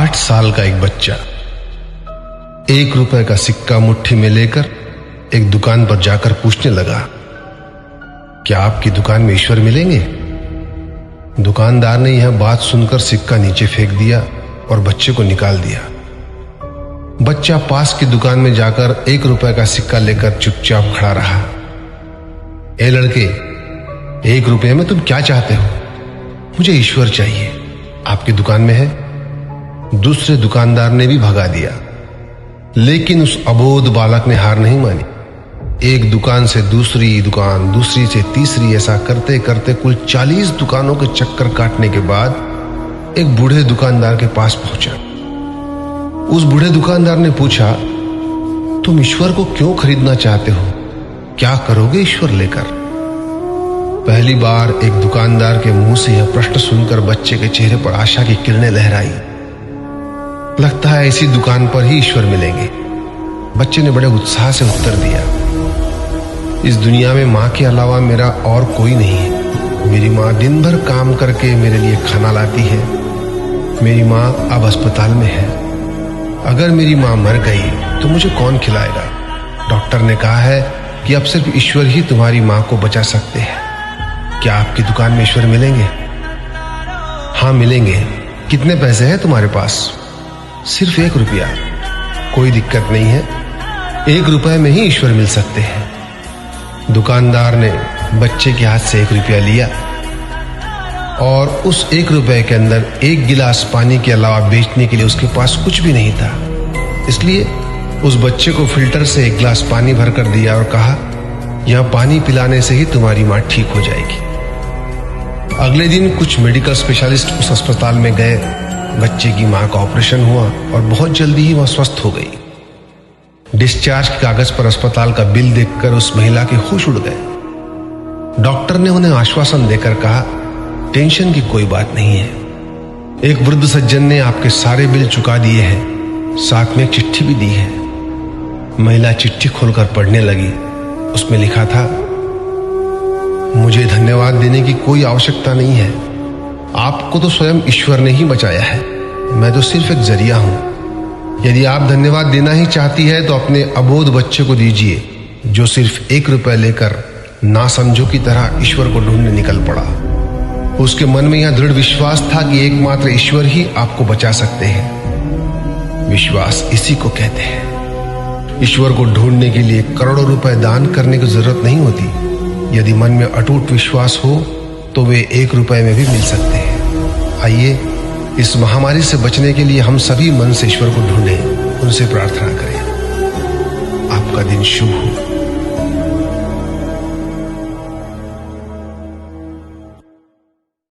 8 साल का एक बच्चा 1 रुपए का सिक्का मुट्ठी में लेकर एक दुकान पर जाकर पूछने लगा, क्या आपकी दुकान में ईश्वर मिलेंगे? दुकानदार ने यह बात सुनकर सिक्का नीचे फेंक दिया और बच्चे को निकाल दिया। बच्चा पास की दुकान में जाकर 1 रुपए का सिक्का लेकर चुपचाप खड़ा रहा। ए लड़के, 1 रुपए में तुम क्या चाहते हो? मुझे ईश्वर चाहिए, आपकी दुकान में है। दूसरे दुकानदार ने भी भगा दिया, लेकिन उस अबोध बालक ने हार नहीं मानी। एक दुकान से दूसरी दुकान, दूसरी से तीसरी, ऐसा करते करते कुल 40 दुकानों के चक्कर काटने के बाद एक बूढ़े दुकानदार के पास पहुंचा। उस बूढ़े दुकानदार ने पूछा, तुम ईश्वर को क्यों खरीदना चाहते हो? क्या करोगे ईश्वर लेकर? पहली बार एक दुकानदार के मुंह से यह प्रश्न सुनकर बच्चे के चेहरे पर आशा की किरणें लहराई। लगता है इसी दुकान पर ही ईश्वर मिलेंगे। बच्चे ने बड़े उत्साह से उत्तर दिया, इस दुनिया में माँ के अलावा मेरा और कोई नहीं है। मेरी माँ दिन भर काम करके मेरे लिए खाना लाती है। मेरी माँ अब अस्पताल में है। अगर मेरी माँ मर गई तो मुझे कौन खिलाएगा? डॉक्टर ने कहा है कि अब सिर्फ ईश्वर ही तुम्हारी माँ को बचा सकते हैं। क्या आपकी दुकान में ईश्वर मिलेंगे? हाँ मिलेंगे। कितने पैसे हैं तुम्हारे पास? सिर्फ 1 रुपया। कोई दिक्कत नहीं है, 1 रुपए में ही ईश्वर मिल सकते हैं। दुकानदार ने बच्चे के हाथ से 1 रुपया लिया और उस 1 रुपए के अंदर 1 गिलास पानी के अलावा बेचने के लिए उसके पास कुछ भी नहीं था। इसलिए उस बच्चे को फिल्टर से 1 गिलास पानी भरकर दिया और कहा, यह पानी पिलाने से ही तुम्हारी माँ ठीक हो जाएगी। अगले दिन कुछ मेडिकल स्पेशलिस्ट उस अस्पताल में गए। बच्चे की मां का ऑपरेशन हुआ और बहुत जल्दी ही वह स्वस्थ हो गई। डिस्चार्ज के कागज पर अस्पताल का बिल देखकर उस महिला के होश उड़ गए। डॉक्टर ने उन्हें आश्वासन देकर कहा, टेंशन की कोई बात नहीं है। एक वृद्ध सज्जन ने आपके सारे बिल चुका दिए हैं, साथ में एक चिट्ठी भी दी है। महिला चिट्ठी खोलकर पढ़ने लगी। उसमें लिखा था, मुझे धन्यवाद देने की कोई आवश्यकता नहीं है। आपको तो स्वयं ईश्वर ने ही बचाया है। मैं तो सिर्फ एक जरिया हूं। यदि आप धन्यवाद देना ही चाहती है तो अपने अबोध बच्चे को दीजिए, जो सिर्फ 1 रुपए लेकर नासमझों की तरह ईश्वर को ढूंढने निकल पड़ा। उसके मन में यह दृढ़ विश्वास था कि एकमात्र ईश्वर ही आपको बचा सकते हैं। विश्वास इसी को कहते हैं। ईश्वर को ढूंढने के लिए करोड़ों रुपए दान करने की जरूरत नहीं होती। यदि मन में अटूट विश्वास हो तो वे 1 रुपए में भी मिल सकते हैं। आइए इस महामारी से बचने के लिए हम सभी मन से ईश्वर को ढूंढें, उनसे प्रार्थना करें। आपका दिन शुभ हो।